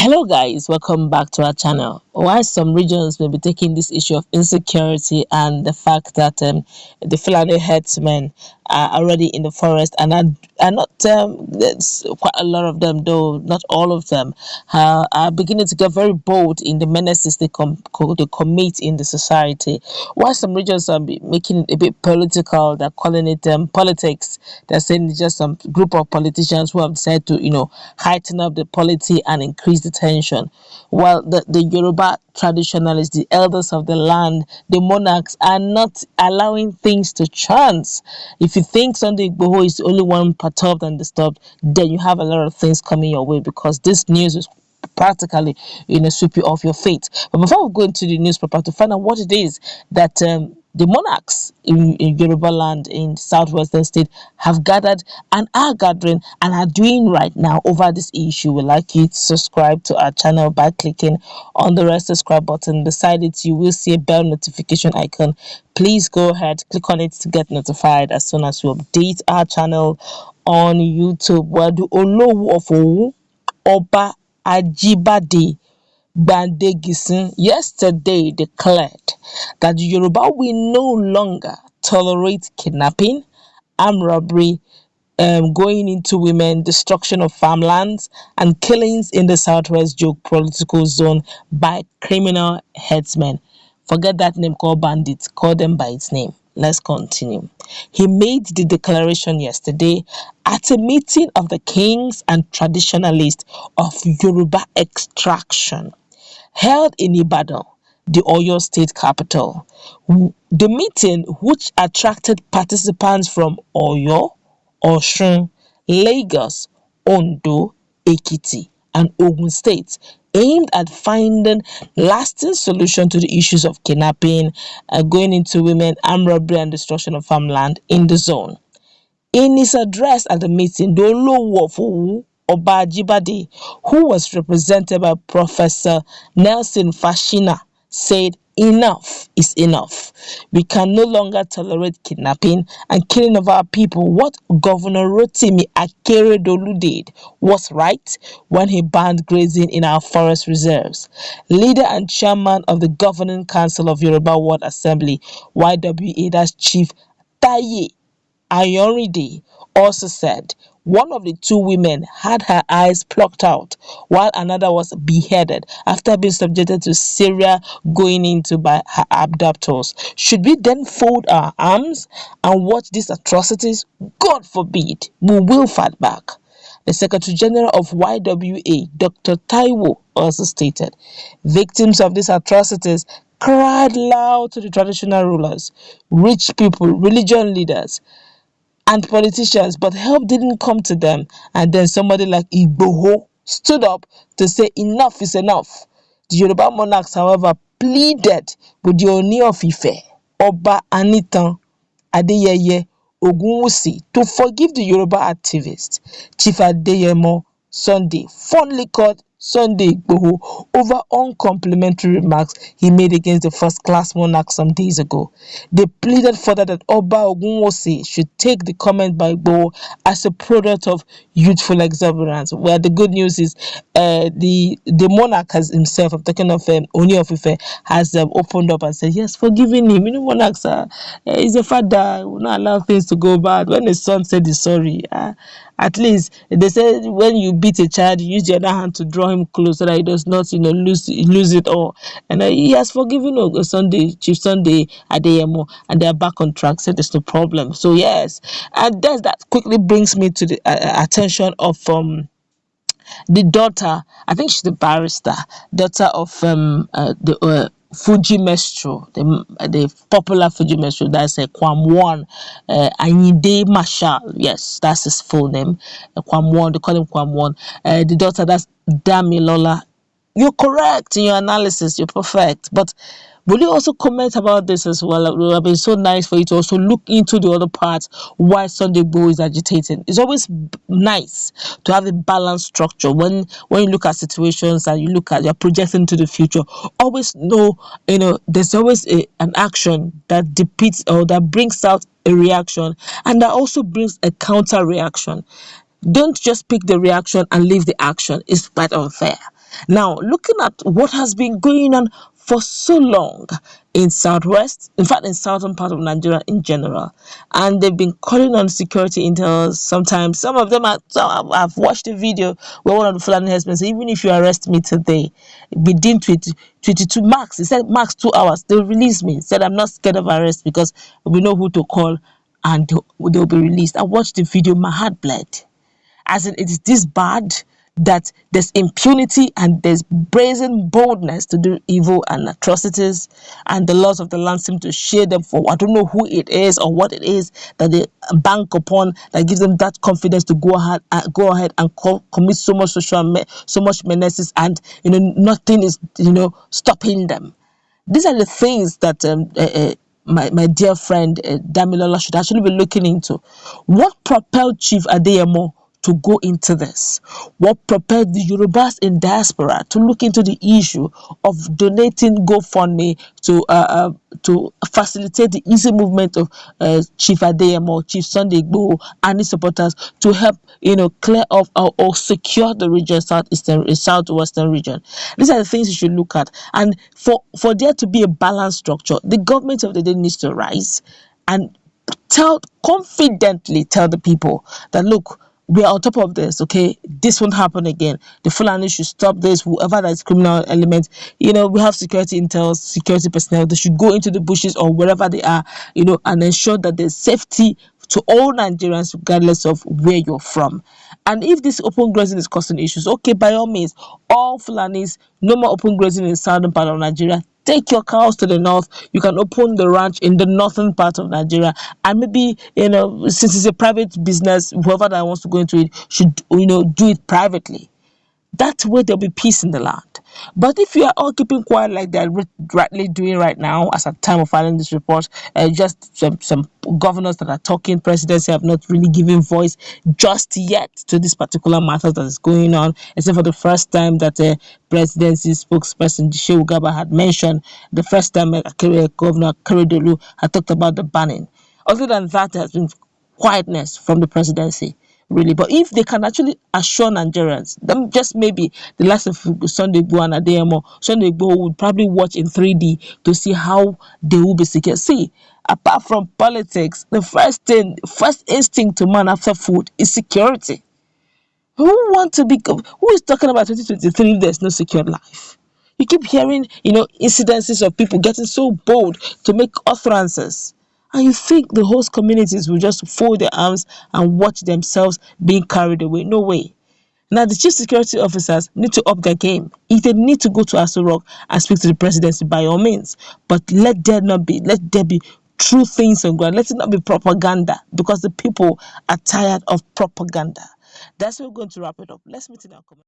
Hello guys, welcome back to our channel. While some regions may be taking this issue of insecurity and the fact that the Fulani herdsmen are already in the forest and are not, there's quite a lot of them though, not all of them, are beginning to get very bold in the menaces they commit in the society. While some regions are making it a bit political, they're calling it politics. They're saying it's just some group of politicians who have decided to, heighten up the polity and increase the tension. While the Yoruba traditionalists, the elders of the land, the monarchs are not allowing things to chance. If you think Sunday Igboho is the only one perturbed and disturbed, then you have a lot of things coming your way because this news is practically sweep you off your feet. But before we go into the newspaper to find out what it is that the monarchs in Yoruba land in southwestern state have gathered and are gathering and are doing right now over this issue, we'd like you to subscribe to our channel by clicking on the red subscribe button. Beside it, you will see a bell notification icon. Please go ahead, click on it to get notified as soon as we update our channel on YouTube. Where the Olowu of Owu, Oba Ajibade Bandegisin yesterday declared that Yoruba will no longer tolerate kidnapping, armed robbery, going into women, destruction of farmlands, and killings in the southwest geopolitical zone by criminal herdsmen. Forget that name called bandits, call them by its name. Let's continue. He made the declaration yesterday at a meeting of the kings and traditionalists of Yoruba extraction held in Ibadan, the Oyo state capital. The meeting, which attracted participants from Oyo, Osun, Lagos, Ondo, Ekiti, and Ogun states, aimed at finding lasting solution to the issues of kidnapping, going into women, armed robbery, and destruction of farmland in the zone. In his address at the meeting, the Olowu of Owu, Oba Ajibade, who was represented by Professor Nelson Fashina, said, "Enough is enough. We can no longer tolerate kidnapping and killing of our people. What Governor Rotimi Akeredolu did was right when he banned grazing in our forest reserves." Leader and chairman of the Governing Council of Yoruba World Assembly, YWA, that's Chief Taye Ayorinde, also said one of the two women had her eyes plucked out while another was beheaded after being subjected to Syria going into by her abductors. Should we then fold our arms and watch these atrocities? God forbid, we will fight back. The Secretary General of YWA, Dr. Taiwo, also stated victims of these atrocities cried loud to the traditional rulers, rich people, religion leaders, and politicians, but help didn't come to them. And then somebody like Igboho stood up to say enough is enough. The Yoruba Monarchs, however, pleaded with the Ooni of Ife, Oba Anitan Adeyeye Ogunwusi, to forgive the Yoruba activist, Chief Adeyemo Sunday, fondly called Sunday Igboho, over uncomplimentary remarks he made against the first-class monarch some days ago. They pleaded further that Oba Ogunwusi should take the comment by Igboho as a product of youthful exuberance. Where the good news is, the monarch has himself, I'm talking of Ooni of Ife, has opened up and said, yes, forgiving him. Monarchs are, he's a father, will not allow things to go bad. When his son said he's sorry, at least they said when you beat a child, you use the other hand to draw him close so that he does not lose it all. And he has forgiven Chief Sunday Adeyemo, and they are back on track, so there's no problem. So yes, and that quickly brings me to the attention of the daughter, I think she's the barrister, daughter of the Fuji Maestro, the popular Fuji Maestro, that's Kwam Ayinde Marshall. Yes, that's his full name. Kwam, they call him Kwam. The daughter, that's Damilola. You're correct in your analysis, you're perfect. But will you also comment about this as well? It would have been so nice for you to also look into the other parts why Sunday Igboho is agitating. It's always nice to have a balanced structure when you look at situations and you're projecting to the future. Always know, there's always an action that depicts or that brings out a reaction, and that also brings a counter reaction. Don't just pick the reaction and leave the action. It's quite unfair. Now, looking at what has been going on for so long in southwest, in fact, in southern part of Nigeria in general, and they've been calling on security intel. Sometimes, some of them are. I've watched a video where one of the Fulani Herdsmen said, "Even if you arrest me today, within 22 max," he said, "max 2 hours, they'll release me." He said, "I'm not scared of arrest because we know who to call, and they'll be released." I watched the video, my heart bled, as in it is this bad that there's impunity and there's brazen boldness to do evil and atrocities, and the laws of the land seem to share them for, I don't know who it is or what it is that they bank upon that gives them that confidence to go ahead and commit so much so much menaces, and nothing is stopping them. These are the things that my dear friend Damilola should actually be looking into. What propelled Chief Adeyemo to go into this? What propelled the Yorubas in diaspora to look into the issue of donating GoFundMe to facilitate the easy movement of Chief Adeyemo, Chief Sunday Igboho, and his supporters to help clear off or secure the region, southwestern region? These are the things you should look at, and for there to be a balanced structure, the government of the day needs to rise and confidently tell the people that, look, we are on top of this, okay? This won't happen again. The Fulani should stop this, whoever that is criminal element. We have security intel, security personnel. They should go into the bushes or wherever they are, and ensure that there's safety to all Nigerians, regardless of where you're from. And if this open grazing is causing issues, okay, by all means, all Fulanis, no more open grazing in the southern part of Nigeria. Take your cows to the north. You can open the ranch in the northern part of Nigeria, and maybe since it's a private business, whoever that wants to go into it should do it privately. That way there'll be peace in the land. But if you are all keeping quiet like they're rightly doing right now, as at time of filing this report, just some governors that are talking, presidency have not really given voice just yet to this particular matter that is going on, except for the first time that presidency spokesperson Shehu Gaba had mentioned, the first time Governor Keredolu had talked about the banning. Other than that, there has been quietness from the presidency, really. But if they can actually assure Nigerians, then just maybe the likes of Sunday Igboho and Adeyemo, Sunday Igboho would probably watch in 3D to see how they will be secure. See, apart from politics, the first instinct to man after food is security. Who is talking about 2023 if there's no secure life? You keep hearing, incidences of people getting so bold to make utterances. And you think the host communities will just fold their arms and watch themselves being carried away? No way. Now, the chief security officers need to up their game. If they need to go to Aso Rock and speak to the presidency, by all means. But let there be true things on ground. Let it not be propaganda, because the people are tired of propaganda. That's where we're going to wrap it up. Let's meet in our comment.